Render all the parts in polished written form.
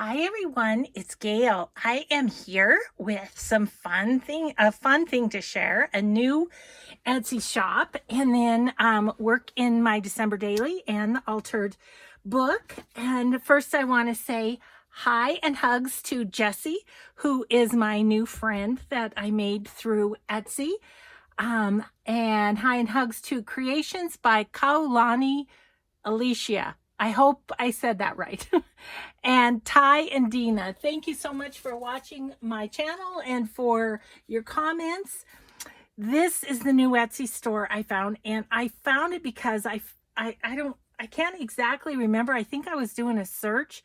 Hi everyone, it's Gayle. I am here with a fun thing to share, a new Etsy shop, and then work in my December daily and the altered book. And first I want to say hi and hugs to Jessie, who is my new friend that I made through Etsy. And hi and hugs to Creations by Kaulani Alicia. I hope I said that right. And Ty and Dina, thank you so much for watching my channel and for your comments. This is the new Etsy store I found, and I found it because I can't exactly remember. I think I was doing a search,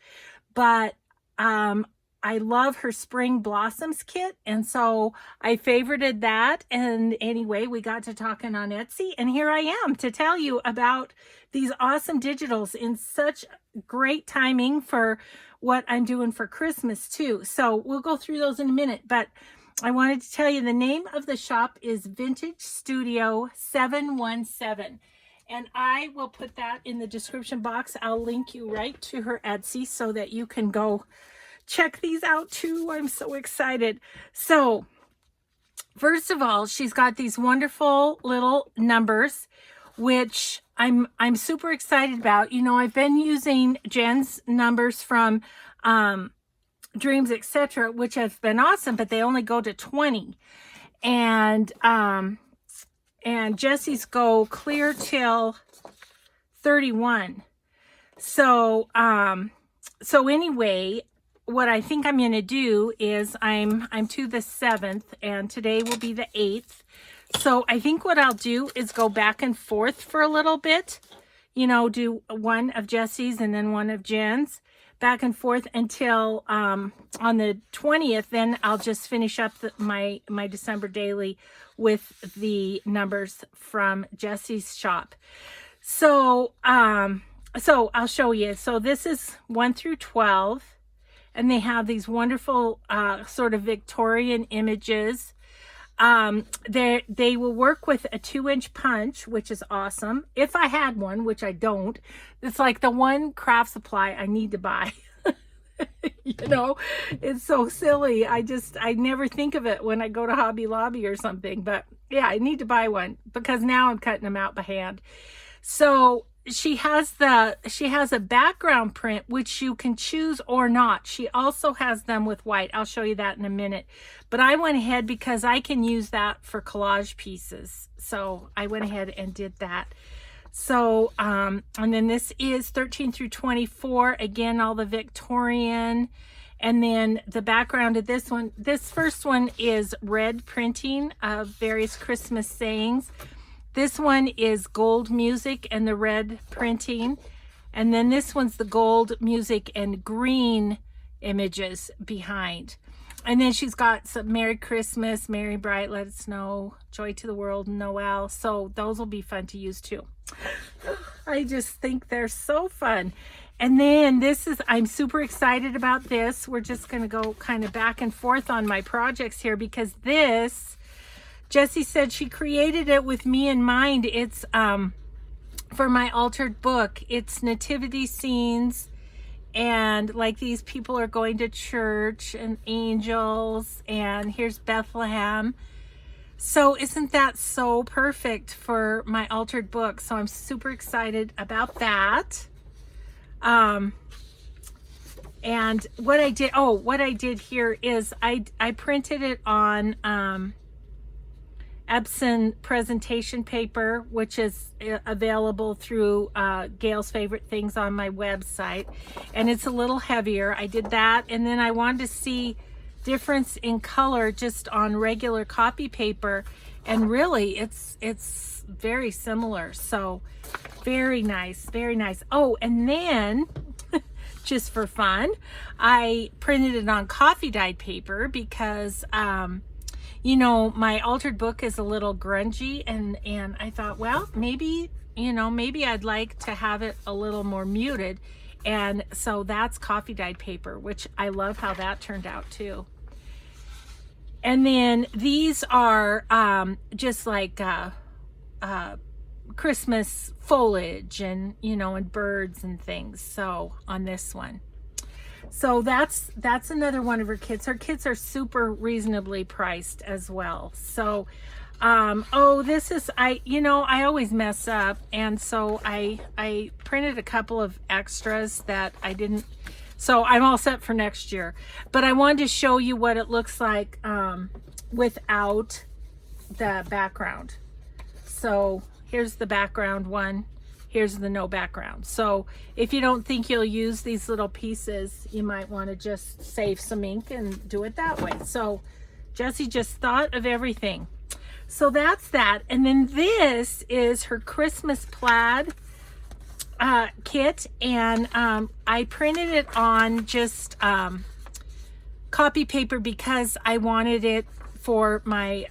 but I love her spring blossoms kit, and so I favorited that. And anyway, we got to talking on Etsy, and here I am to tell you about these awesome digitals in such great timing for what I'm doing for Christmas too. So we'll go through those in a minute, but I wanted to tell you the name of the shop is Vintage Studio 717. And I will put that in the description box. I'll link you right to her Etsy so that you can go check these out too. I'm so excited. So first of all, she's got these wonderful little numbers, which I'm super excited about. You know, I've been using Jen's numbers from Dreams, etc., which have been awesome, but they only go to 20. And Jessie's go clear till 31. So anyway, what I think I'm going to do is I'm to the 7th, and today will be the 8th. So I think what I'll do is go back and forth for a little bit, you know, do one of Jessie's and then one of Jen's, back and forth until on the 20th. Then I'll just finish up my December daily with the numbers from Jessie's shop. So I'll show you. So this is 1 through 12, and they have these wonderful sort of Victorian images. They will work with a 2-inch punch, which is awesome. If I had one, which I don't, it's like the one craft supply I need to buy. You know, it's so silly. I never think of it when I go to Hobby Lobby or something, but yeah, I need to buy one because now I'm cutting them out by hand. So she has a background print, which you can choose or not. She also has them with white. I'll show you that in a minute. But I went ahead because I can use that for collage pieces. So I went ahead and did that. So, and then this is 13 through 24. Again, all the Victorian. And then the background of this one, this first one is red printing of various Christmas sayings. This one is gold music and the red printing. And then this one's the gold music and green images behind. And then she's got some Merry Christmas, Merry Bright, Let It Snow, Joy to the World, Noel. So those will be fun to use too. I just think they're so fun. And then I'm super excited about this. We're just going to go kind of back and forth on my projects here because this, Jessie said she created it with me in mind. It's for my altered book. It's nativity scenes, and like these people are going to church and angels, and here's Bethlehem. So isn't that so perfect for my altered book? So I'm super excited about that. And what I did here is I printed it on Epson presentation paper, which is available through Gayle's Favorite Things on my website, and it's a little heavier. I did that, and then I wanted to see difference in color just on regular copy paper, and really it's very similar. So very nice, very nice. Oh, and then just for fun, I printed it on coffee dyed paper because you know, my altered book is a little grungy, and I thought, well, maybe I'd like to have it a little more muted. And so that's coffee dyed paper, which I love how that turned out too. And then these are just like Christmas foliage and, you know, and birds and things. So on this one. So that's another one of her kits. Her kits are super reasonably priced as well. So oh, this is, I always mess up, and so I printed a couple of extras that I didn't, so I'm all set for next year. But I wanted to show you what it looks like without the background. So here's the background one. Here's the no background. So if you don't think you'll use these little pieces, you might want to just save some ink and do it that way. So Jessie just thought of everything. So that's that. And then this is her Christmas plaid kit. And I printed it on just copy paper because I wanted it for my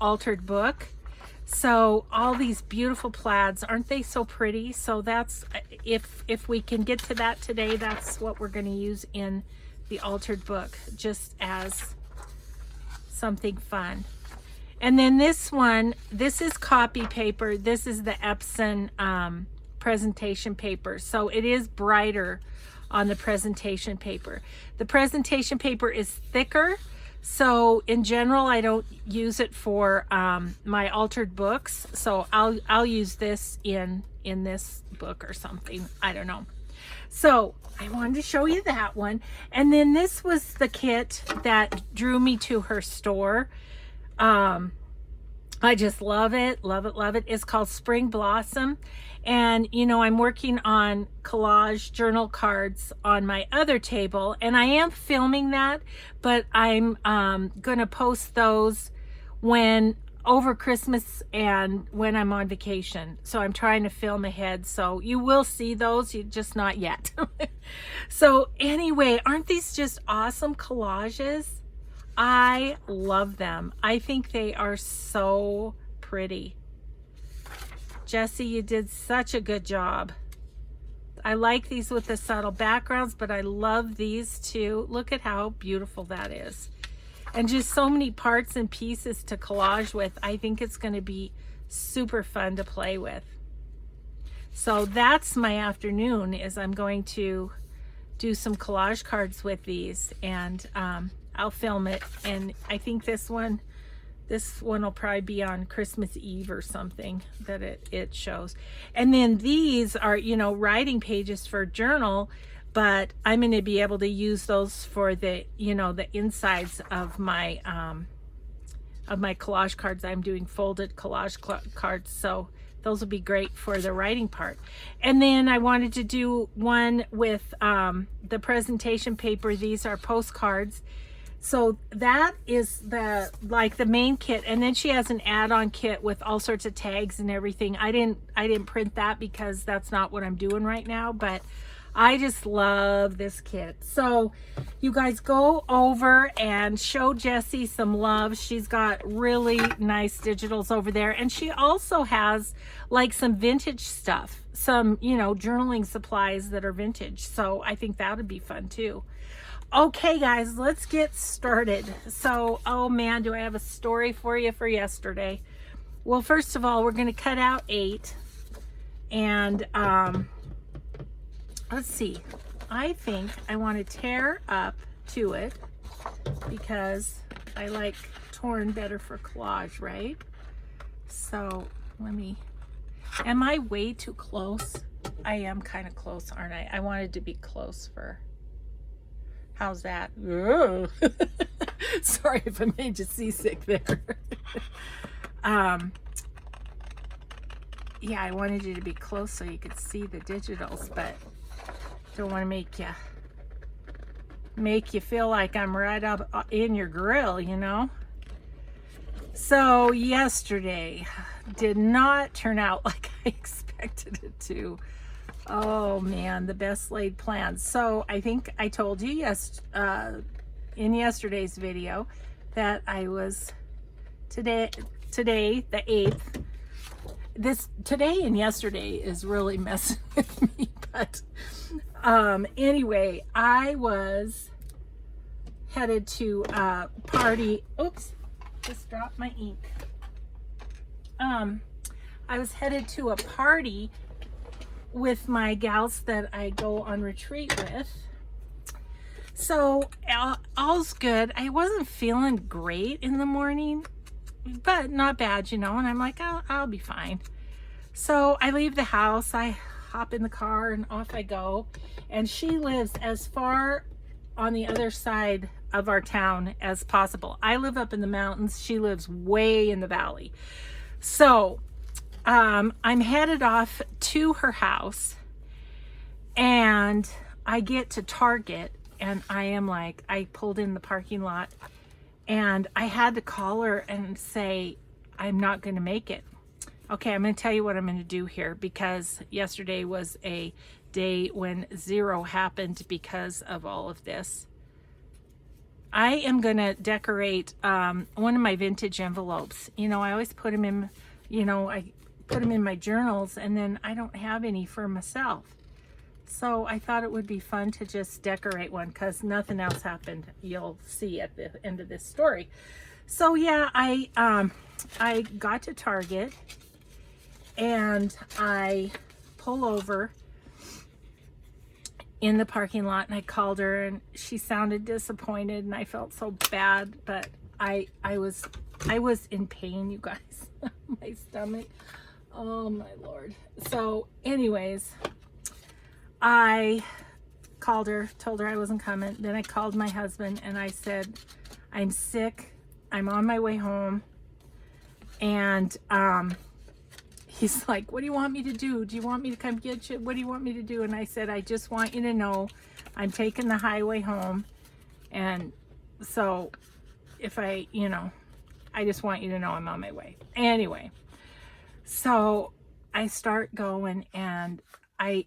altered book. So all these beautiful plaids, aren't they so pretty? So that's, if we can get to that today, that's what we're going to use in the altered book, just as something fun. And then this one, this is copy paper. This is the Epson presentation paper. So it is brighter on the presentation paper. The presentation paper is thicker. So in general, I don't use it for my altered books. So I'll use this in this book or something. I don't know. So I wanted to show you that one. And then this was the kit that drew me to her store. I just love it, love it, love it. It's called Spring Blossom. And, I'm working on collage journal cards on my other table, and I am filming that, but I'm going to post those over Christmas and when I'm on vacation. So I'm trying to film ahead. So you will see those, just not yet. So anyway, aren't these just awesome collages? I love them. I think they are so pretty. Jessie, you did such a good job. I like these with the subtle backgrounds, but I love these too. Look at how beautiful that is. And just so many parts and pieces to collage with. I think it's going to be super fun to play with. So that's my afternoon, is I'm going to do some collage cards with these, and I'll film it. And I think this one will probably be on Christmas Eve or something that it shows. And then these are, writing pages for journal, but I'm going to be able to use those for the, the insides of my collage cards. I'm doing folded collage cards, so those will be great for the writing part. And then I wanted to do one with the presentation paper. These are postcards. So that is the main kit, and then she has an add-on kit with all sorts of tags and everything. I didn't print that because that's not what I'm doing right now, but I just love this kit. So you guys go over and show Jessie some love. She's got really nice digitals over there, and she also has like some vintage stuff, some journaling supplies that are vintage. So I think that would be fun too. Okay guys, let's get started. So, oh man, do I have a story for you for yesterday. Well, first of all, we're going to cut out 8. And let's see. I think I want to tear up to it because I like torn better for collage, right? So am I way too close? I am kind of close, aren't I? I wanted to be close for... How's that? Sorry if I made you seasick there. Yeah, I wanted you to be close so you could see the digitals, but don't want to make you feel like I'm right up in your grill, So yesterday did not turn out like I expected it to. Oh man, the best laid plans. So I think I told you in yesterday's video that I was today the 8th. Today and yesterday is really messing with me, but anyway, I was headed to a party. Oops, just dropped my ink. I was headed to a party with my gals that I go on retreat with, So all's good. I wasn't feeling great in the morning, but not bad, you know, and I'm like, I'll be fine. So I leave the house, I hop in the car and off I go. And she lives as far on the other side of our town as possible. I live up in the mountains. She lives way in the valley. So I'm headed off to her house, and I get to Target, and I pulled in the parking lot, and I had to call her and say, I'm not going to make it. Okay, I'm going to tell you what I'm going to do here, because yesterday was a day when zero happened because of all of this. I am going to decorate one of my vintage envelopes. You know, I always put them in, I put them in my journals, and then I don't have any for myself. So I thought it would be fun to just decorate one, because nothing else happened. You'll see at the end of this story. So yeah, I got to Target, and I pull over in the parking lot, and I called her, and she sounded disappointed, and I felt so bad, but I was in pain, you guys. My stomach, oh my Lord. So anyways, I called her, told her I wasn't coming. Then I called my husband, and I said, I'm sick, I'm on my way home. And he's like, what do you want me to do? Do you want me to come get you? What do you want me to do? And I said, I just want you to know I'm taking the highway home. And so if I just want you to know I'm on my way. Anyway, so I start going, and I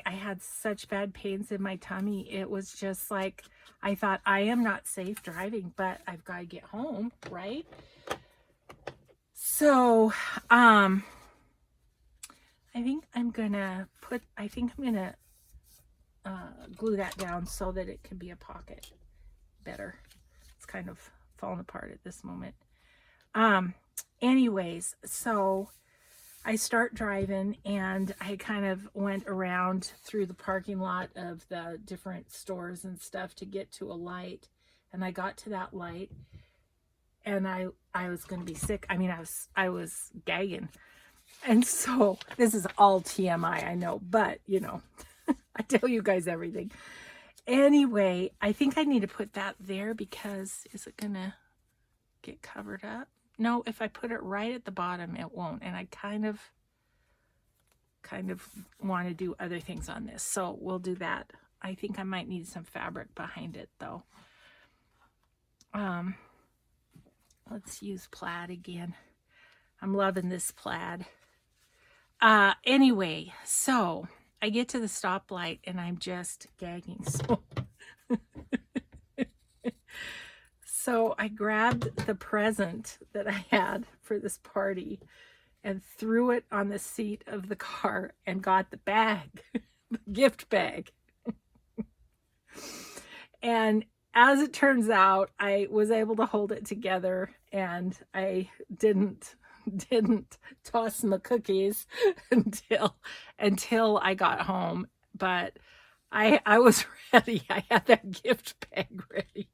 had such bad pains in my tummy. It was just like, I thought, I am not safe driving, but I've got to get home, right? So, I think I'm gonna glue that down so that it can be a pocket better. It's kind of falling apart at this moment. Anyways, so I start driving, and I kind of went around through the parking lot of the different stores and stuff to get to a light. And I got to that light, and I was going to be sick. I mean, I was gagging. And so this is all TMI, I know, but I tell you guys everything. Anyway, I think I need to put that there, because is it going to get covered up? No, if I put it right at the bottom, it won't. And I kind of want to do other things on this. So we'll do that. I think I might need some fabric behind it though. Let's use plaid again. I'm loving this plaid. Anyway, so I get to the stoplight, and I'm just gagging. So I grabbed the present that I had for this party and threw it on the seat of the car and got the bag, the gift bag. And as it turns out, I was able to hold it together, and I didn't toss my cookies until I got home. But I was ready. I had that gift bag ready.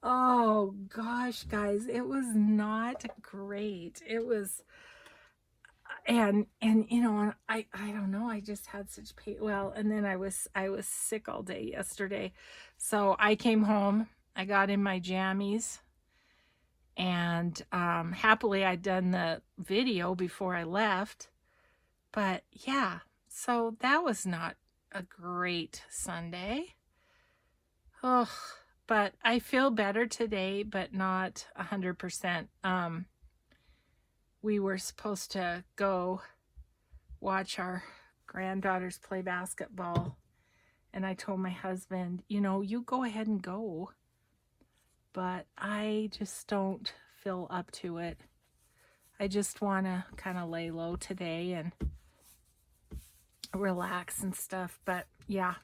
Oh gosh, guys, it was not great. It was, and I don't know, I just had such pain. Well, and then I was sick all day yesterday. So I came home, I got in my jammies, and happily I'd done the video before I left. But yeah, so that was not a great Sunday. Oh, but I feel better today, but not 100%. We were supposed to go watch our granddaughters play basketball, and I told my husband, you go ahead and go, but I just don't feel up to it. I just want to kind of lay low today and relax and stuff. But yeah,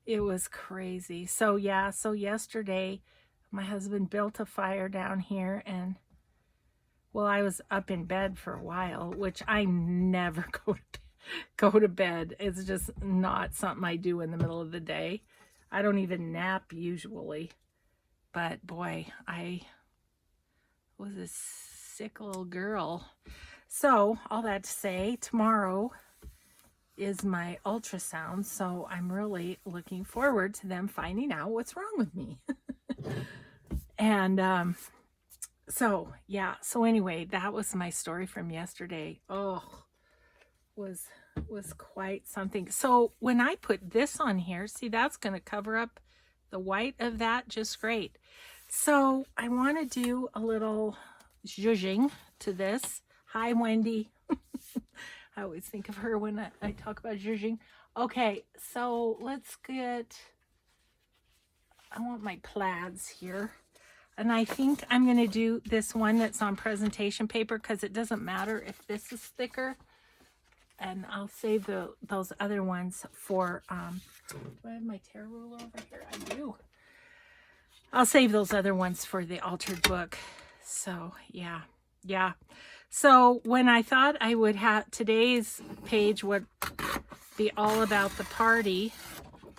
it was crazy. So yeah, so yesterday my husband built a fire down here, and well, I was up in bed for a while, which I never go to bed. It's just not something I do in the middle of the day. I don't even nap usually. But boy, I was a sick little girl. So all that to say, tomorrow is my ultrasound. So I'm really looking forward to them finding out what's wrong with me. And so yeah, so anyway, that was my story from yesterday. Oh, was quite something. So when I put this on here, see, that's going to cover up the white of that just great. So I want to do a little zhuzhing to this. Hi, Wendy. I always think of her when I talk about zhuzhing. Okay, so let's get, I want my plaids here. And I think I'm going to do this one that's on presentation paper because it doesn't matter if this is thicker. And I'll save those other ones for, do I have my tear ruler over here? I do. I'll save those other ones for the altered book. So, yeah. So, when I thought I would have, today's page would be all about the party.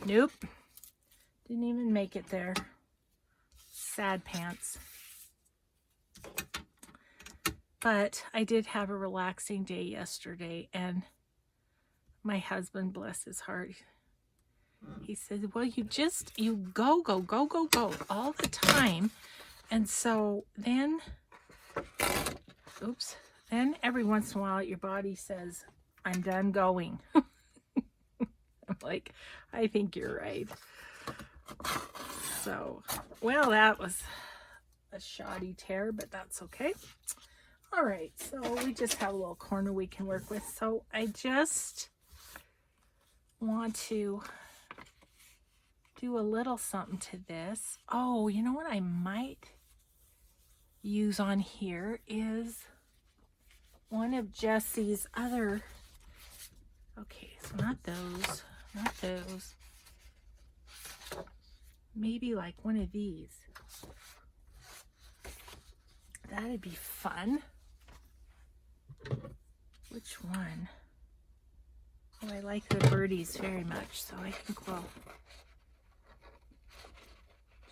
Nope. Didn't even make it there. Sad pants. But I did have a relaxing day yesterday, and my husband, bless his heart, he said, well, you go all the time. And so then, then every once in a while your body says, I'm done going. I'm like, I think you're right. So, well, that was a shoddy tear, but that's okay. All right, so we just have a little corner we can work with. So I just want to do a little something to this. Oh, you know what I might use on here is one of Jessie's other, okay, so not those. Maybe like one of these. That'd be fun. Which one? Oh, I like the birdies very much, so I think we'll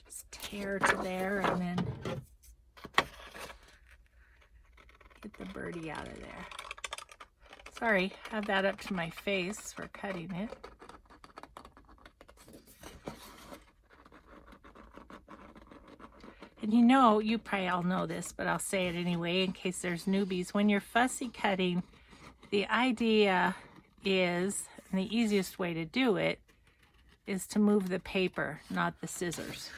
just tear to there and then get the birdie out of there. Sorry, have that up to my face for cutting it. And you know, you probably all know this, but I'll say it anyway in case there's newbies. When you're fussy cutting, the idea is, and the easiest way to do it, is to move the paper, not the scissors.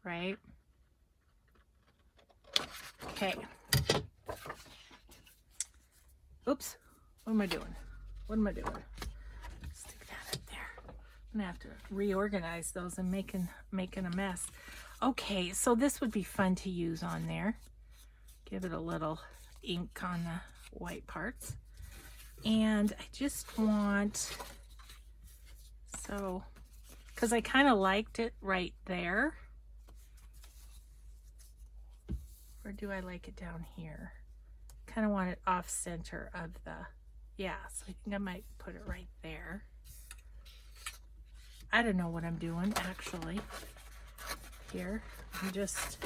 Right? Okay. Oops. What am I doing? Stick that up there. I'm gonna have to reorganize those and making a mess. Okay, so this would be fun to use on there. Give it a little ink on the white parts. And I just want, so, because I kind of liked it right there. Or do I like it down here? Kind of want it off center of the, yeah, so I think I might put it right there. I don't know what I'm doing actually here. I'm just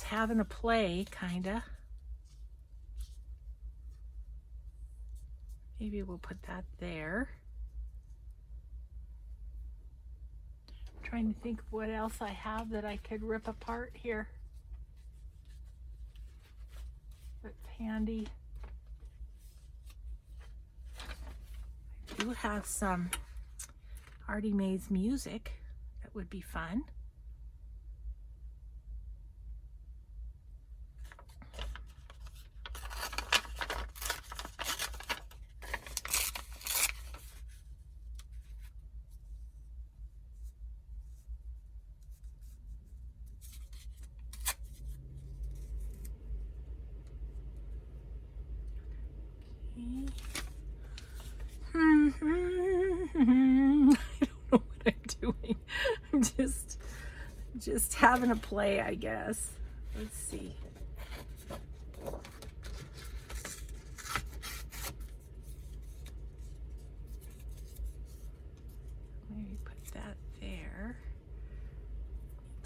having a play, kinda. Maybe we'll put that there. I'm trying to think of what else I have that I could rip apart here. That's handy. I do have some Artie Mae's music that would be fun. I'm just having a play, I guess. Let's see. put that there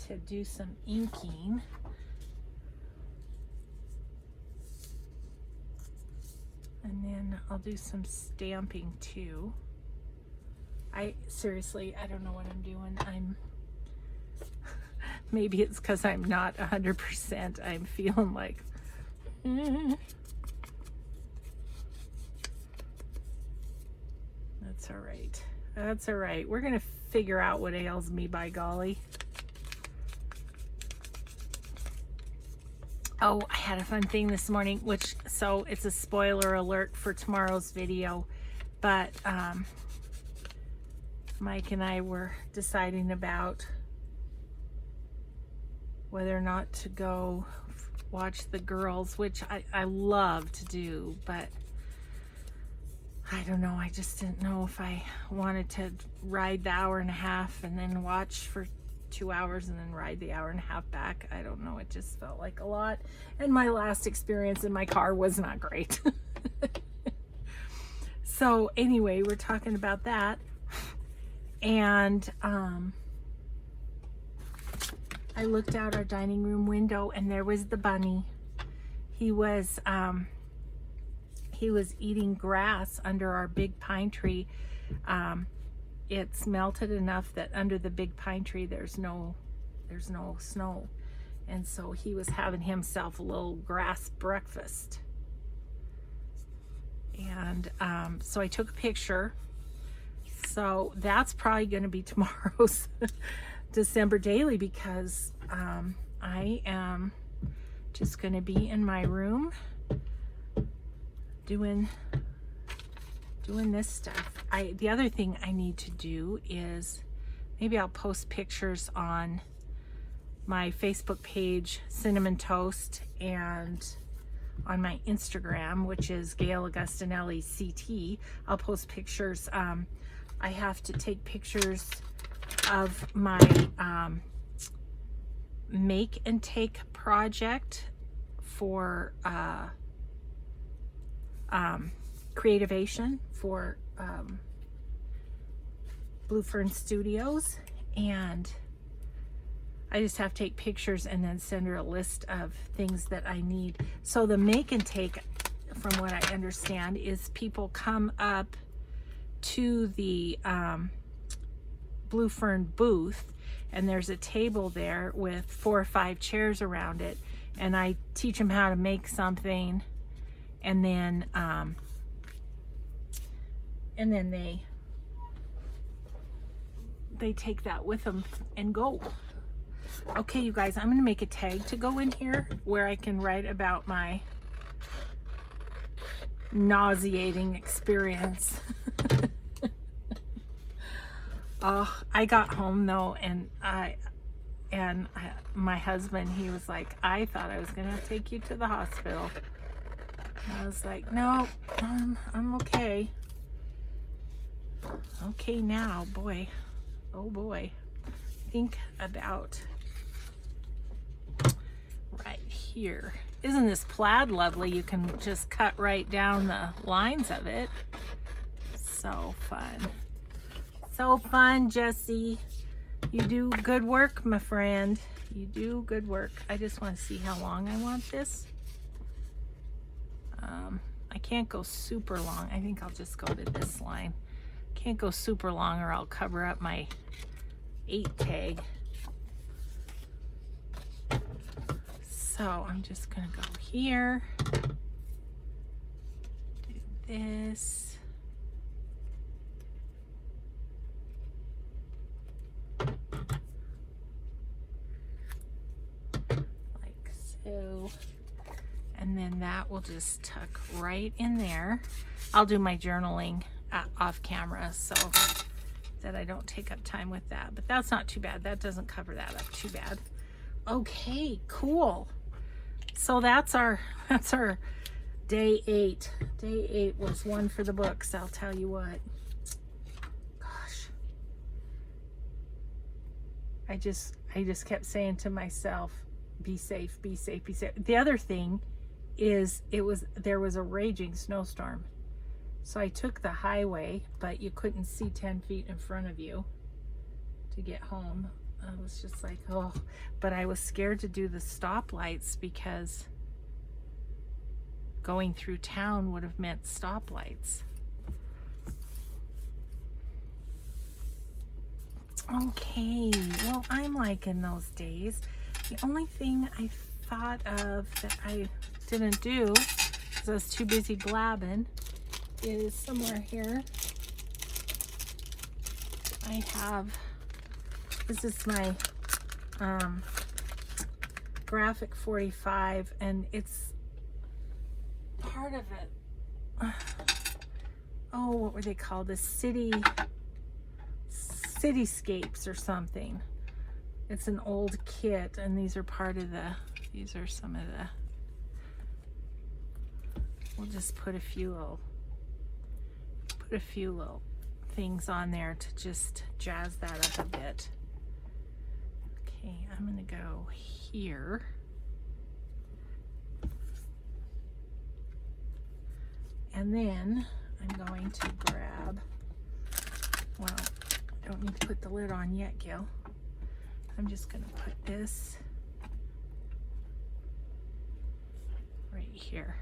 to do some inking. And then I'll do some stamping too. Seriously, I don't know what I'm doing. Maybe it's because I'm not 100%. I'm feeling like, That's all right. That's all right. We're going to figure out what ails me, by golly. Oh, I had a fun thing this morning, so it's a spoiler alert for tomorrow's video, but Mike and I were deciding about whether or not to go watch the girls, which I love to do, but I don't know, I just didn't know if I wanted to ride the hour and a half and then watch for 2 hours and then ride the hour and a half back. I don't know, it just felt like a lot. And my last experience in my car was not great. So anyway, we're talking about that. And I looked out our dining room window and there was the bunny. He was eating grass under our big pine tree. It's melted enough that under the big pine tree there's no snow, and so he was having himself a little grass breakfast. And so I took a picture. So that's probably going to be tomorrow's December daily, because I am just going to be in my room doing this stuff. The other thing I need to do is maybe I'll post pictures on my Facebook page, Cinnamon Toast, and on my Instagram, which is Gayle Agostinelli CT. I'll post pictures. I have to take pictures of my make and take project for Creativation for Blue Fern Studios, and I just have to take pictures and then send her a list of things that I need. So the make and take, from what I understand, is people come up to the Blue Fern booth, and there's a table there with 4 or 5 chairs around it, and I teach them how to make something, and then they take that with them and go. Okay, you guys, I'm gonna make a tag to go in here where I can write about my nauseating experience. I got home though, and my husband, he was like, I thought I was gonna take you to the hospital. I was like, no, I'm okay. Okay now, boy. Oh boy. Think about right here. Isn't this plaid lovely? You can just cut right down the lines of it. So fun. So fun, Jessie. You do good work, my friend. You do good work. I just want to see how long I want this. I can't go super long. I think I'll just go to this line. Can't go super long or I'll cover up my 8 tag. So I'm just gonna go here, do this. Like so. And then that will just tuck right in there. I'll do my journaling off camera so that I don't take up time with that, but that's not too bad. That doesn't cover that up too bad. Okay, cool. So that's our day 8. Day 8 was one for the books, I'll tell you what. Gosh. I just kept saying to myself, be safe, be safe, be safe. The other thing is there was a raging snowstorm. So I took the highway, but you couldn't see 10 feet in front of you. to get home. I was just like, oh, but I was scared to do the stoplights because going through town would have meant stoplights. Okay, well, I'm liking those days. The only thing I thought of that I didn't do because I was too busy blabbing is somewhere here I have, this is my graphic 45, and it's part of it. Oh, what were they called? The cityscapes or something. It's an old kit, and these are part of the, these are some of the, we'll just put a few little things on there to just jazz that up a bit. Okay, I'm gonna go here. And then I'm going to grab, well, I don't need to put the lid on yet, Gayle. I'm just gonna put this right here.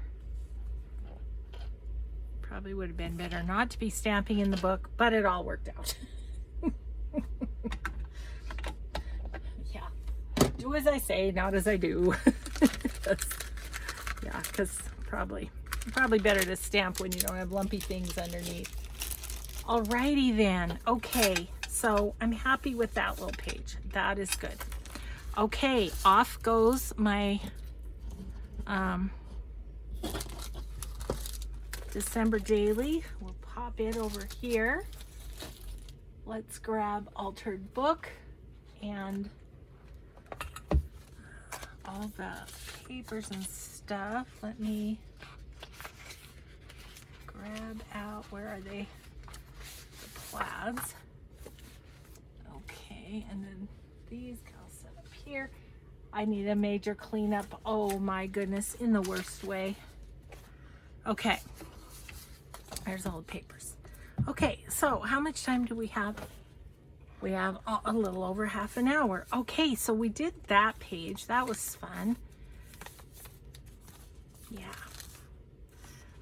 Probably would have been better not to be stamping in the book, but it all worked out. Yeah, do as I say, not as I do. Yeah, because probably better to stamp when you don't have lumpy things underneath. Alrighty then. Okay, so I'm happy with that little page. That is good. Okay, off goes my December daily. We'll pop it over here. Let's grab altered book and all the papers and stuff. Let me grab out, where are they? The plaids. Okay, and then these I'll set up here. I need a major cleanup. Oh my goodness, in the worst way. Okay. There's all the papers. Okay, so how much time do we have? We have a little over half an hour. Okay, so we did that page. That was fun. Yeah.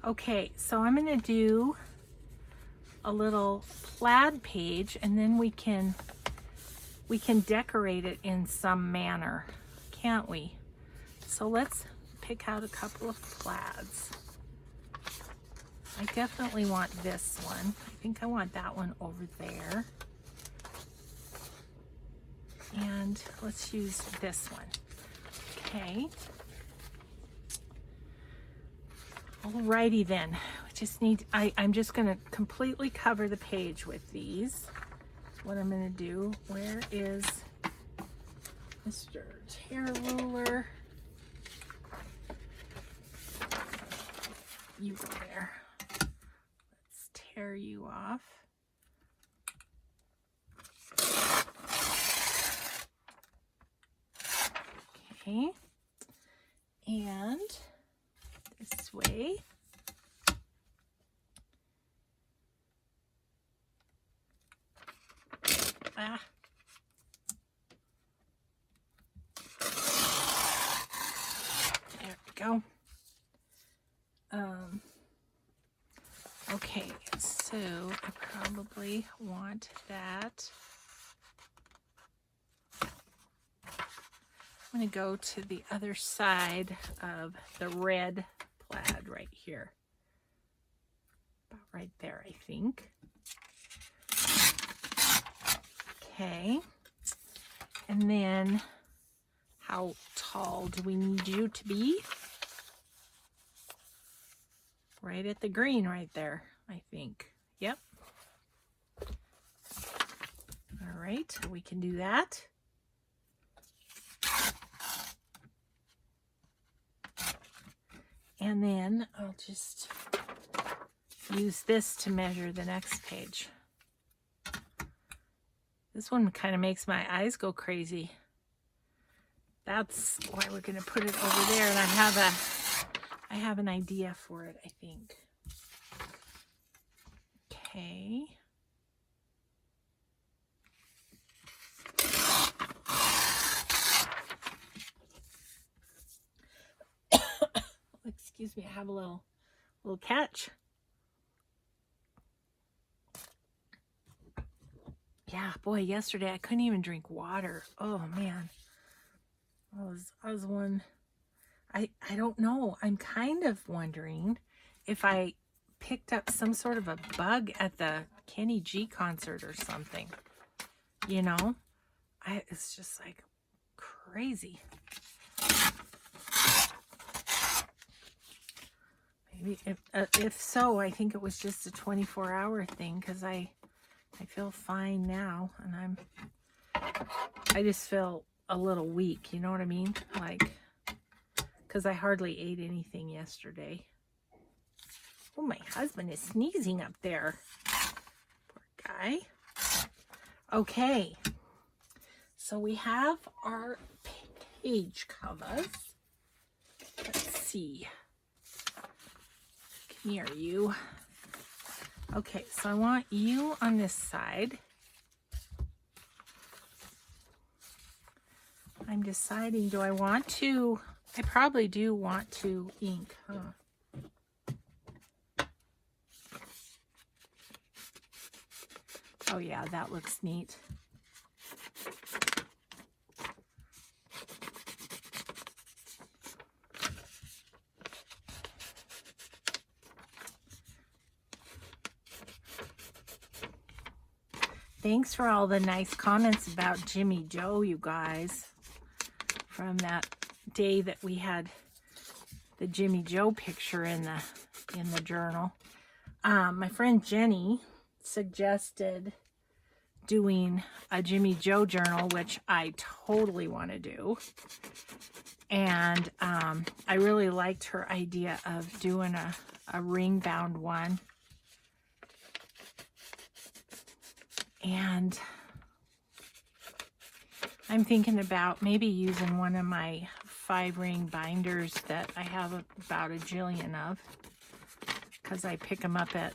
Okay, so I'm gonna do a little plaid page, and then we can decorate it in some manner, can't we? So let's pick out a couple of plaids. I definitely want this one. I think I want that one over there. And let's use this one. Okay. Alrighty then. We just need, I'm just gonna completely cover the page with these. What I'm gonna do. Where is Mr. Tear Ruler? You go there. Tear you off. Okay, and this way. Ah. There we go. Okay, so I probably want that. I'm going to go to the other side of the red plaid right here. About right there, I think. Okay. And then how tall do we need you to be? Right at the green right there, I think. Yep. All right, we can do that. And then I'll just use this to measure the next page. This one kind of makes my eyes go crazy. That's why we're going to put it over there, and I have an idea for it, I think. Okay. excuse me, I have a little catch. Yeah, boy, yesterday I couldn't even drink water. Oh man. I was one, I don't know. I'm kind of wondering if I picked up some sort of a bug at the Kenny G concert or something. You know? It's just like crazy. Maybe if so, I think it was just a 24-hour thing, because I feel fine now, and I just feel a little weak, you know what I mean? Like, because I hardly ate anything yesterday. Oh, my husband is sneezing up there. Poor guy. Okay. So we have our page covers. Let's see. Come here, you. Okay, so I want you on this side. I'm deciding, do I want to, I probably do want to ink, huh? Oh yeah, that looks neat. Thanks for all the nice comments about Jimmy Joe, you guys. From that day that we had the Jimmy Joe picture in the journal. My friend Jenny suggested doing a Jimmy Joe journal, which I totally want to do. And I really liked her idea of doing a ring bound one. And I'm thinking about maybe using one of my 5-ring binders that I have about a jillion of, because I pick them up at,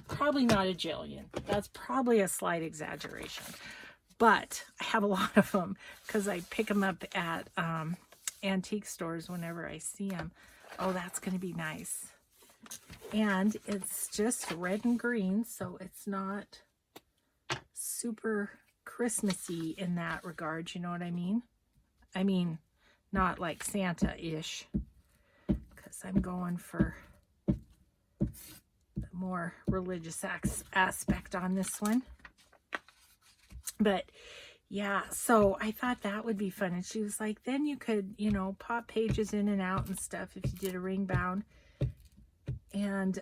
probably not a jillion. That's probably a slight exaggeration. But I have a lot of them because I pick them up at antique stores whenever I see them. Oh, that's going to be nice. And it's just red and green, so it's not super Christmassy in that regard, you know what I mean? I mean, not like Santa-ish, because I'm going for the more religious aspect on this one. But yeah, so I thought that would be fun. And she was like, then you could, you know, pop pages in and out and stuff if you did a ring bound. And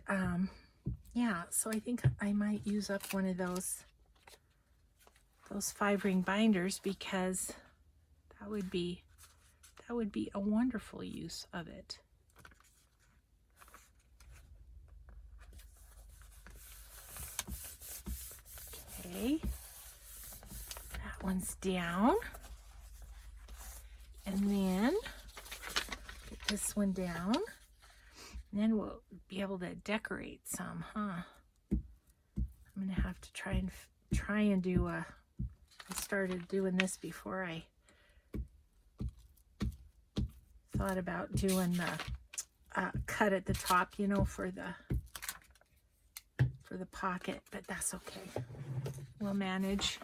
yeah, so I think I might use up one of those 5-ring binders, because that would be a wonderful use of it. Okay, that one's down, and then get this one down, and then we'll be able to decorate some, huh? I'm gonna have to try and do I started doing this before I thought about doing the cut at the top, you know, for the pocket, but that's okay. We'll manage.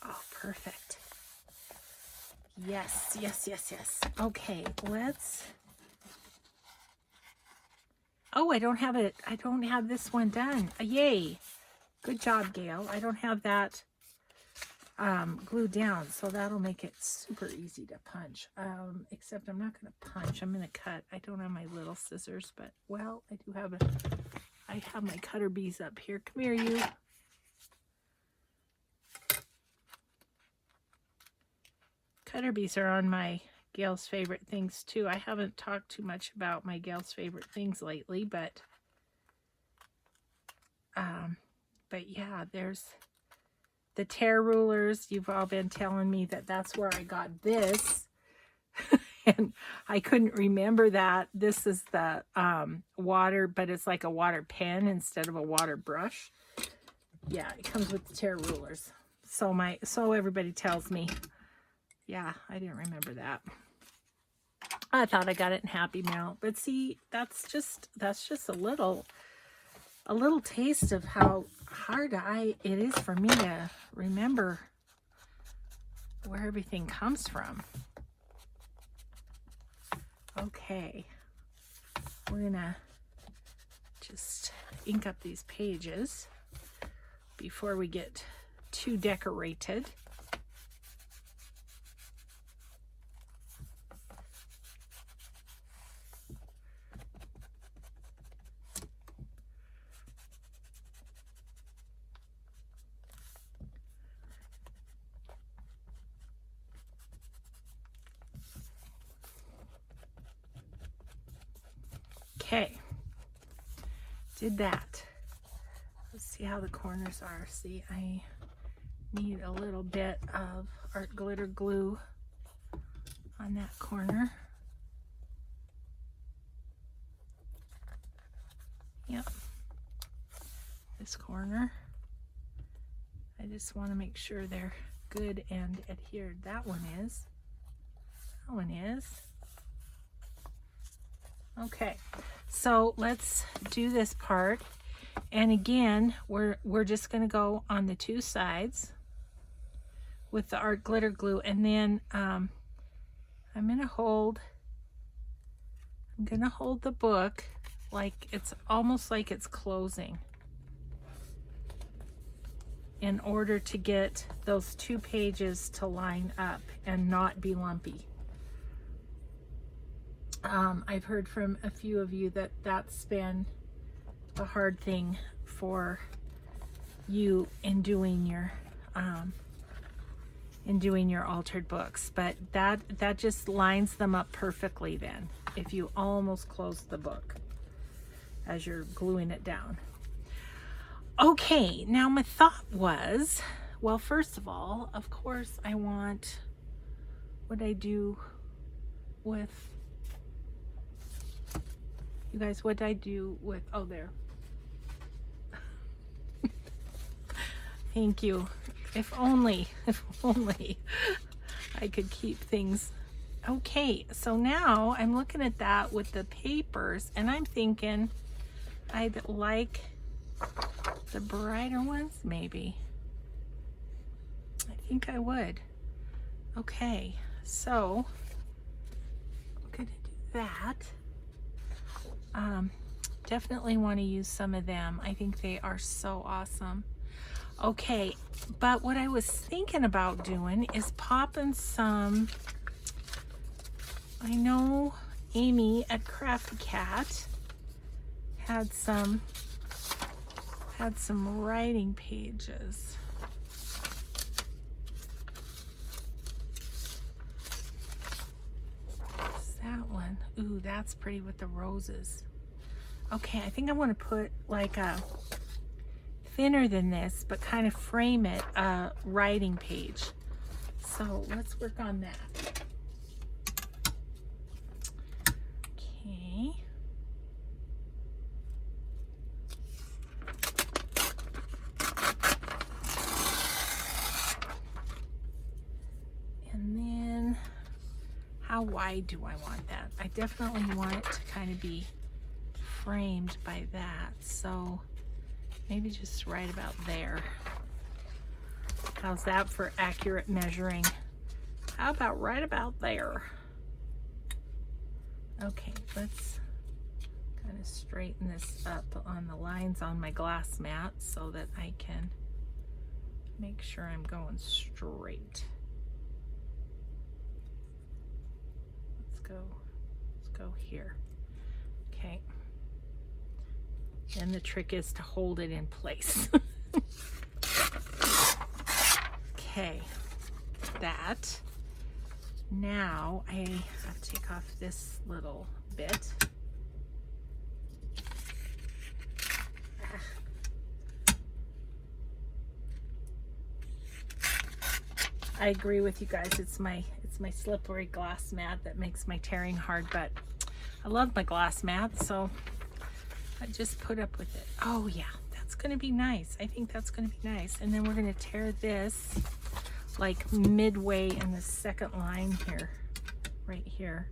Oh, perfect. Yes, yes, yes, yes. Okay, let's. Oh, I don't have it. I don't have this one done. Yay. Good job, Gayle. I don't have that glued down, so that'll make it super easy to punch. Except I'm not going to punch. I'm going to cut. I don't have my little scissors, but, well, I do have I have my cutter bees up here. Come here, you. Cutter bees are on my Gayle's favorite things, too. I haven't talked too much about my Gayle's favorite things lately, but yeah, there's the tear rulers. You've all been telling me that that's where I got this. And I couldn't remember that this is the water, but it's like a water pen instead of a water brush. Yeah, it comes with the tear rulers. So everybody tells me. Yeah, I didn't remember that. I thought I got it in Happy Mail, but see, that's just a little taste of how hard it is for me to remember where everything comes from. Okay, we're gonna just ink up these pages before we get too decorated. Okay, did that. Let's see how the corners are. See, I need a little bit of art glitter glue on that corner. Yep, this corner. I just want to make sure they're good and adhered. That one is. That one is. Okay, so let's do this part. And again, we're just going to go on the two sides with the art glitter glue, and then I'm going to hold the book like it's almost like it's closing in order to get those two pages to line up and not be lumpy. I've heard from a few of you that that's been a hard thing for you in doing your altered books, but that just lines them up perfectly then if you almost close the book as you're gluing it down. Okay, now my thought was, well, first of all, of course, I want what I do with you guys, what I do with, oh, there. Thank you. If only I could keep things. Okay, so now I'm looking at that with the papers, and I'm thinking I'd like the brighter ones, maybe. I think I would. Okay, so I'm gonna do that. Definitely want to use some of them. I think they are so awesome. Okay, but what I was thinking about doing is popping some, I know Amy at Crafty Cat had some writing pages. What's that one? Ooh, that's pretty with the roses. Okay, I think I want to put like a thinner than this, but kind of frame it a writing page. So let's work on that. Okay. And then how wide do I want that? I definitely want it to kind of be framed by that, so maybe just right about there. How's that for accurate measuring? How about right about there? Okay, let's kind of straighten this up on the lines on my glass mat so that I can make sure I'm going straight. Let's go here. Okay. And the trick is to hold it in place. Okay, that. Now I have to take off this little bit. I agree with you guys. It's my slippery glass mat that makes my tearing hard, but I love my glass mat, so I just put up with it. Oh yeah, that's gonna be nice. I think that's gonna be nice. And then we're gonna tear this like midway in the second line here, right here.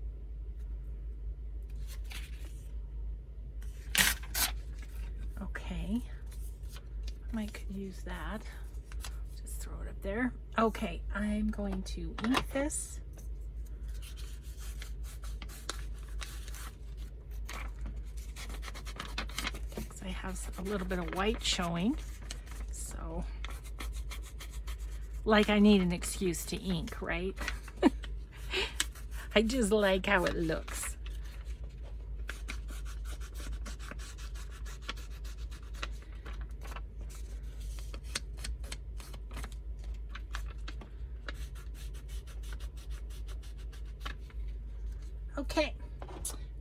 Okay, I might could use that. Just throw it up there. Okay, I'm going to ink this. Because I have a little bit of white showing. So, like I need an excuse to ink, right? I just like how it looks. Okay,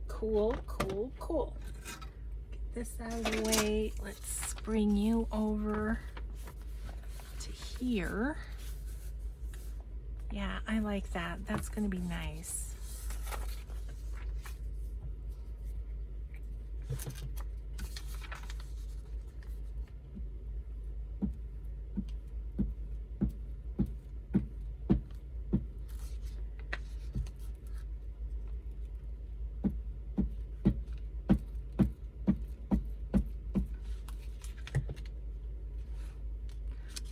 cool, cool, cool. Get this out of the way. Let's bring you over to here. Yeah, I like that. That's going to be nice.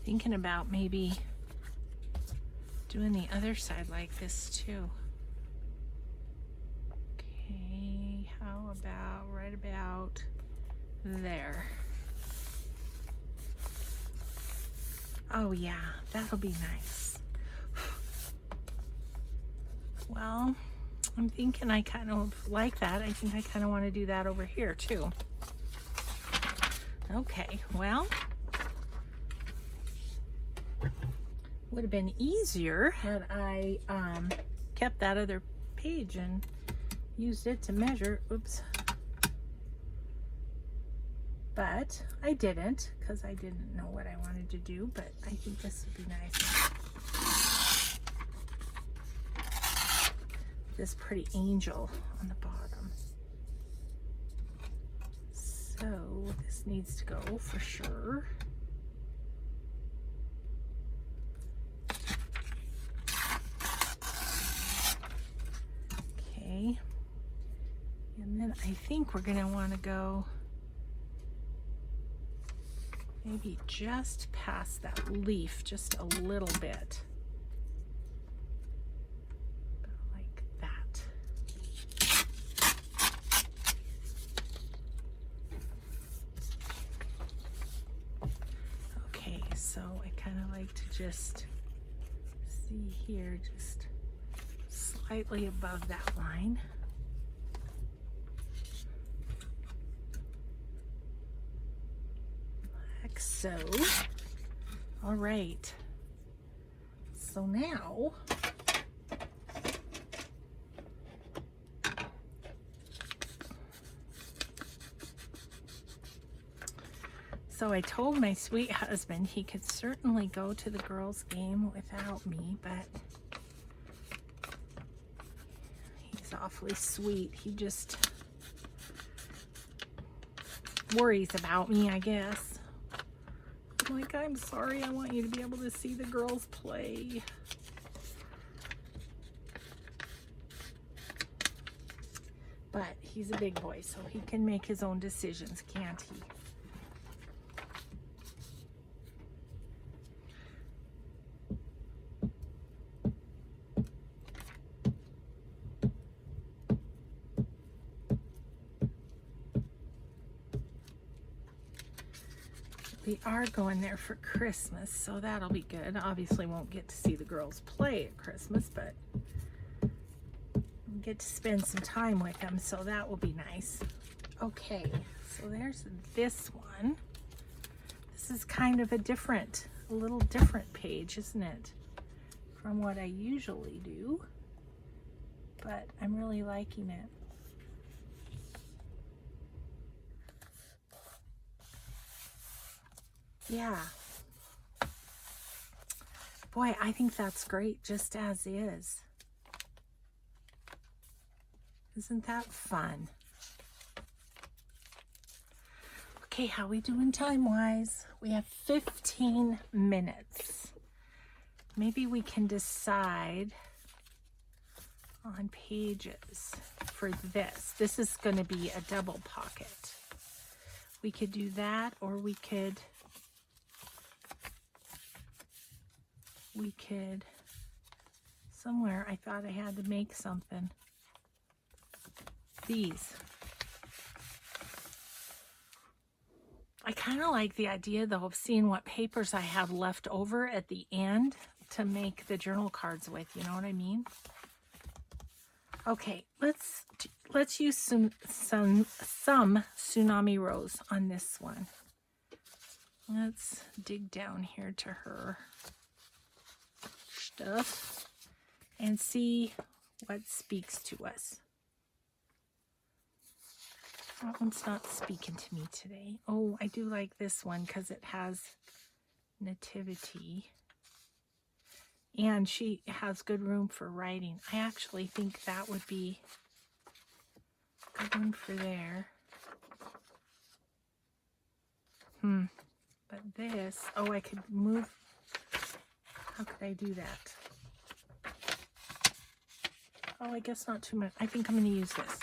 Thinking about maybe doing the other side like this too. Okay, how about right about there? Oh yeah, that'll be nice. Well, I'm thinking I kind of like that. I think I kind of want to do that over here too. Okay, well, would have been easier had I kept that other page and used it to measure. Oops. But I didn't, because I didn't know what I wanted to do, but I think this would be nice. This pretty angel on the bottom. So this needs to go for sure. Okay, and then I think we're gonna want to go maybe just past that leaf just a little bit, about like that. Okay, so I kind of like to just see here, just slightly above that line. Like so. All right. So now I told my sweet husband he could certainly go to the girls' game without me, but he's awfully sweet. He just worries about me, I guess. I'm like, I'm sorry, I want you to be able to see the girls play. But he's a big boy, so he can make his own decisions, can't he? We are going there for Christmas, so that'll be good. Obviously won't get to see the girls play at Christmas, but we'll get to spend some time with them, so that will be nice. Okay, so there's this one. This is kind of a little different page, isn't it? From what I usually do, but I'm really liking it. Yeah. Boy, I think that's great just as is. Isn't that fun? Okay, how we doing time-wise? We have 15 minutes. Maybe we can decide on pages for this. This is going to be a double pocket. We could do that, or we could somewhere I thought I had to make something. These. I kind of like the idea though of seeing what papers I have left over at the end to make the journal cards with, you know what I mean? Okay, let's use some Tsunami Rose on this one. Let's dig down here to her stuff and see what speaks to us. That one's not speaking to me today. Oh, I do like this one because it has nativity. And she has good room for writing. I actually think that would be a good one for there. But this, oh, I could move. How could I do that? Oh, I guess not too much. I think I'm going to use this.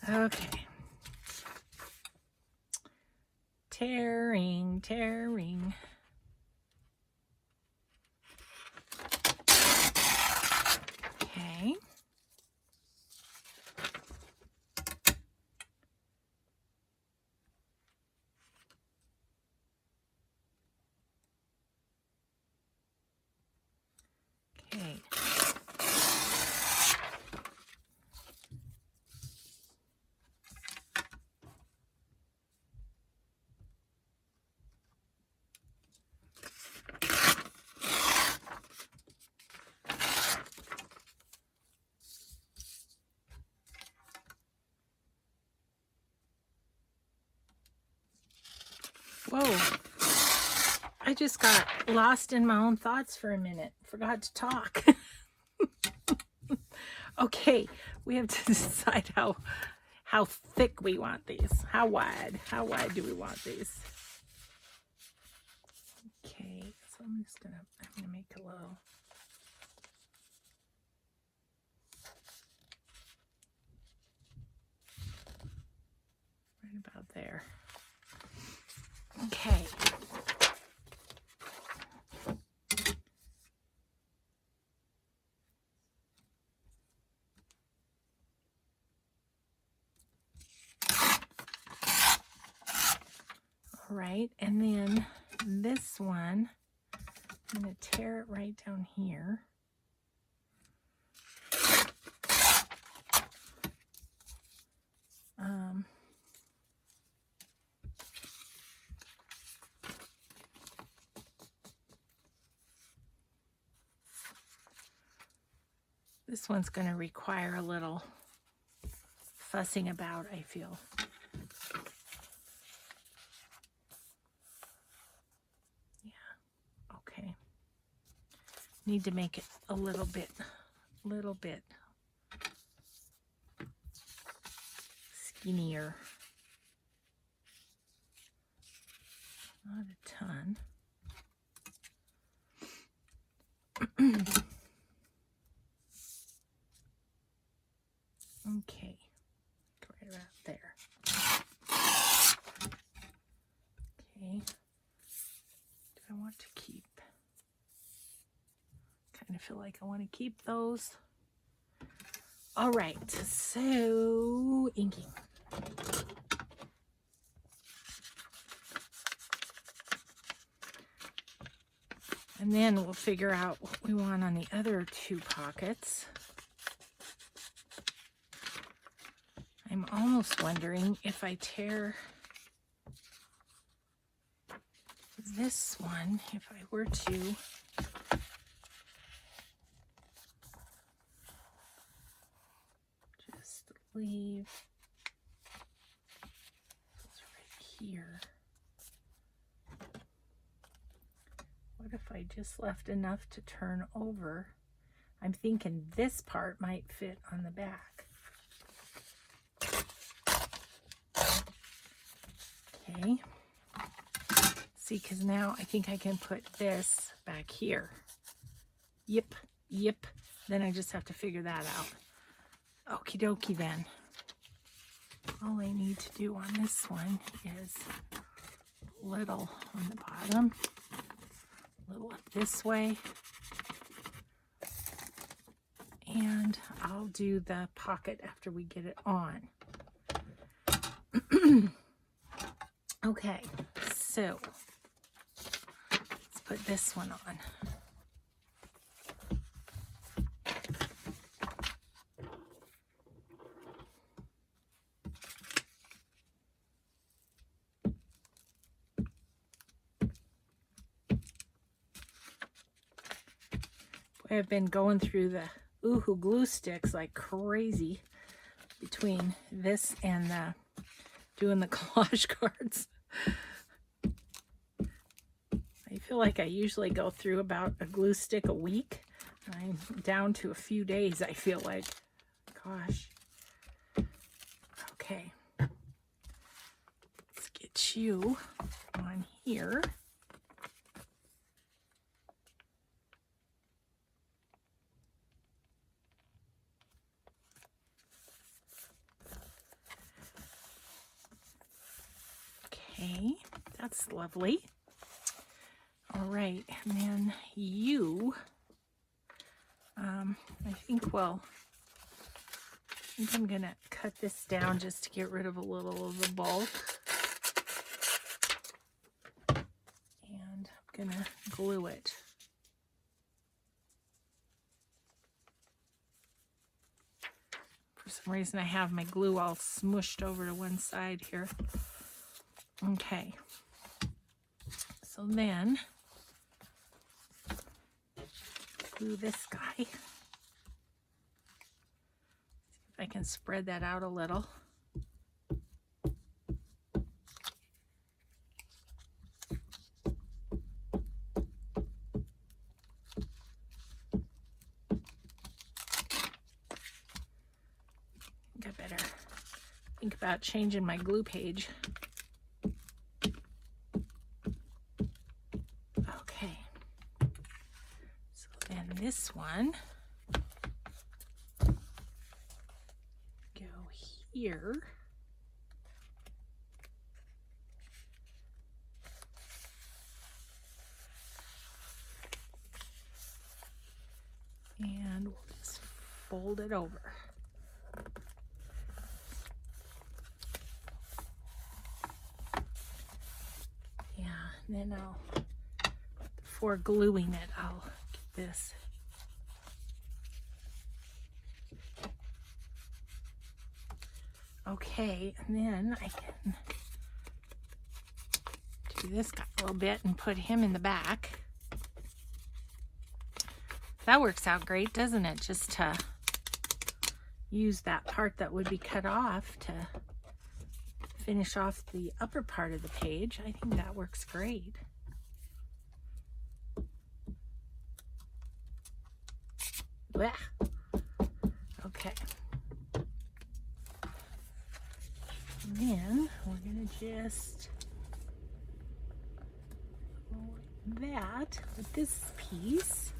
Okay. Tearing. Okay. Okay. Whoa. I just got lost in my own thoughts for a minute. Forgot to talk. Okay, we have to decide how thick we want these. How wide do we want these? Okay, so I'm gonna make a little. Right about there. Okay. All right, and then this one, I'm going to tear it right down here. This one's going to require a little fussing about, I feel. Yeah, okay. Need to make it a little bit skinnier. Not a ton. Okay, right about there. Okay, do I want to keep? Kind of feel like I want to keep those. All right, so inking. And then we'll figure out what we want on the other two pockets. I'm almost wondering if I tear this one, if I were to just leave this right here. What if I just left enough to turn over? I'm thinking this part might fit on the back. Okay. See, because now I think I can put this back here. Yep, yep. Then I just have to figure that out. Okie dokie then. All I need to do on this one is a little on the bottom, a little up this way, and I'll do the pocket after we get it on. Okay, so let's put this one on. I've been going through the Oohoo glue sticks like crazy between this and doing the collage cards. I feel like I usually go through about a glue stick a week. I'm down to a few days, I feel like. Gosh. Okay. Let's get you on here. Okay, that's lovely. All right, and then you, I think I'm gonna cut this down just to get rid of a little of the bulk. And I'm gonna glue it. For some reason I have my glue all smushed over to one side here. Okay, so then glue this guy. See if I can spread that out a little. I think I better think about changing my glue page. This one, go here, and we'll just fold it over. Yeah, and then before gluing it, I'll get this. Okay, and then I can do this guy a little bit and put him in the back. That works out great, doesn't it? Just to use that part that would be cut off to finish off the upper part of the page. I think that works great. Blah. Okay. And then we're going to just like that with this piece.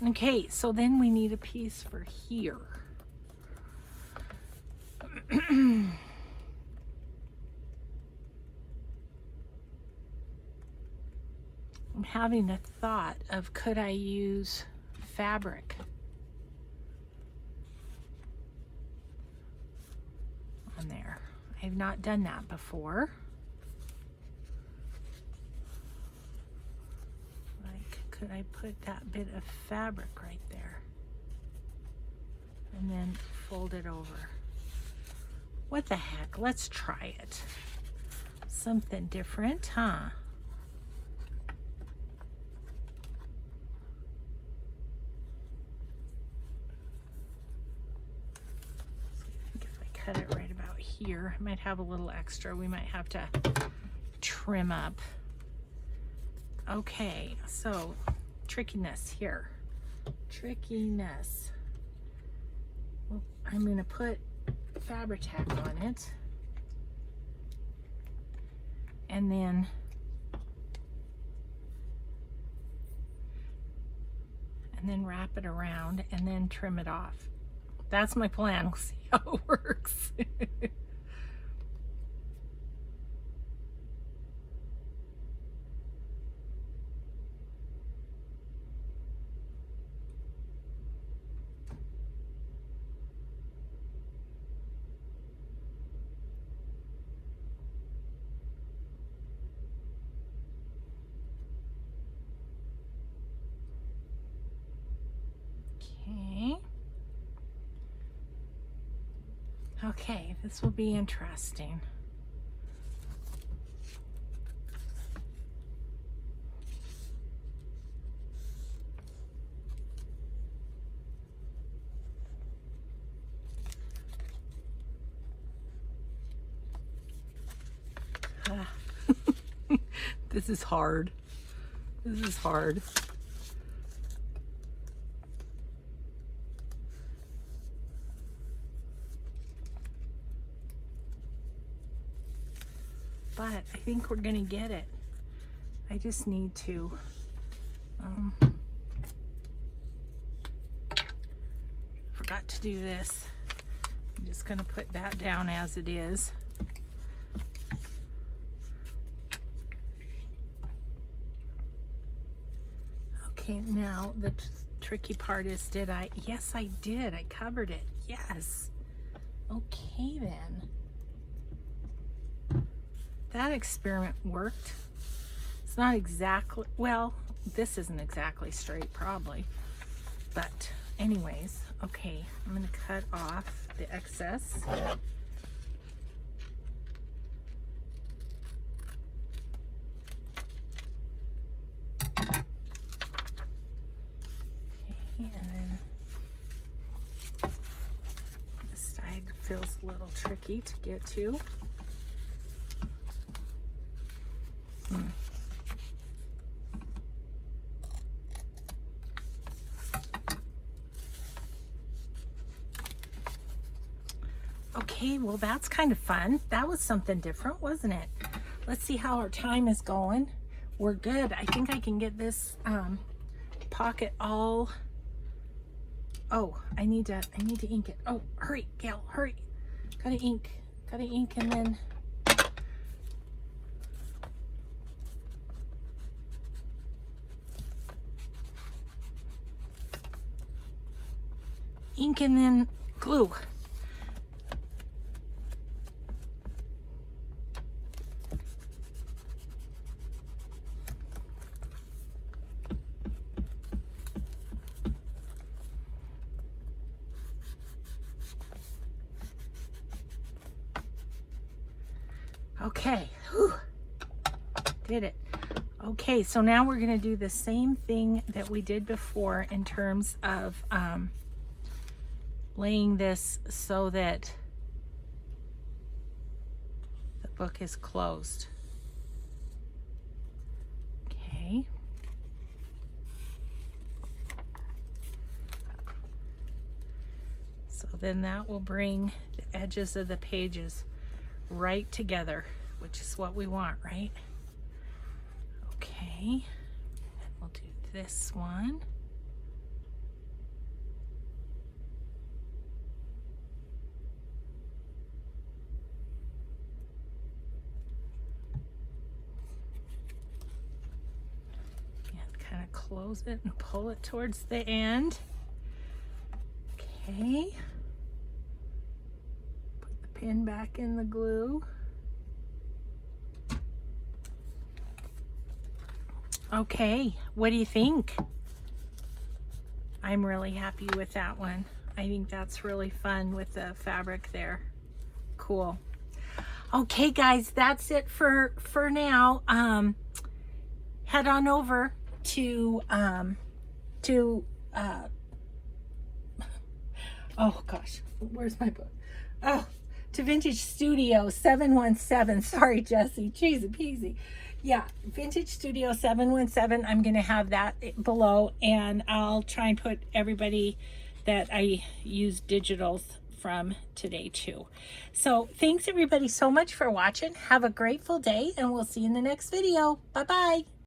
Okay, so then we need a piece for here. I'm having a thought of, could I use fabric on there? I've not done that before. Like, could I put that bit of fabric right there and then fold it over? What the heck? Let's try it. Something different, huh? Cut it right about here. I might have a little extra. We might have to trim up. Okay, so trickiness here. Trickiness. Well, I'm going to put fabric tack on it. And then wrap it around and then trim it off. That's my plan. We'll see how it works. Okay, this will be interesting. This is hard. This is hard. But I think we're gonna get it. I just need to forgot to do this. I'm just gonna put that down as it is. Okay, now the tricky part is, did I? Yes, I did. I covered it. Yes. Okay then. That experiment worked. It's not exactly, well, this isn't exactly straight probably, but anyways, okay, I'm going to cut off the excess. Okay, and then this side feels a little tricky to get to. Okay, well that's kind of fun. That was something different, wasn't it? Let's see how our time is going. We're good. I think I can get this pocket all. Oh, I need to ink it. Oh, hurry, Gayle, hurry. Gotta ink and then ink and then glue. Okay, whew. Did it. Okay, so now we're going to do the same thing that we did before in terms of laying this so that the book is closed. Okay. So then that will bring the edges of the pages right together, which is what we want, right? Okay, and we'll do this one. And kind of close it and pull it towards the end. Okay. Put the pin back in the glue. Okay, what do you think? I'm really happy with that one. I think that's really fun with the fabric there. Cool. Okay, guys, that's it for now. Head on over to oh gosh, where's my book? Oh, to Vintage Studio 717. Sorry, Jessie. Cheesy peasy. Yeah, Vintage Studio 717. I'm going to have that below, and I'll try and put everybody that I use digitals from today too. So thanks everybody so much for watching. Have a grateful day, and we'll see you in the next video. Bye-bye.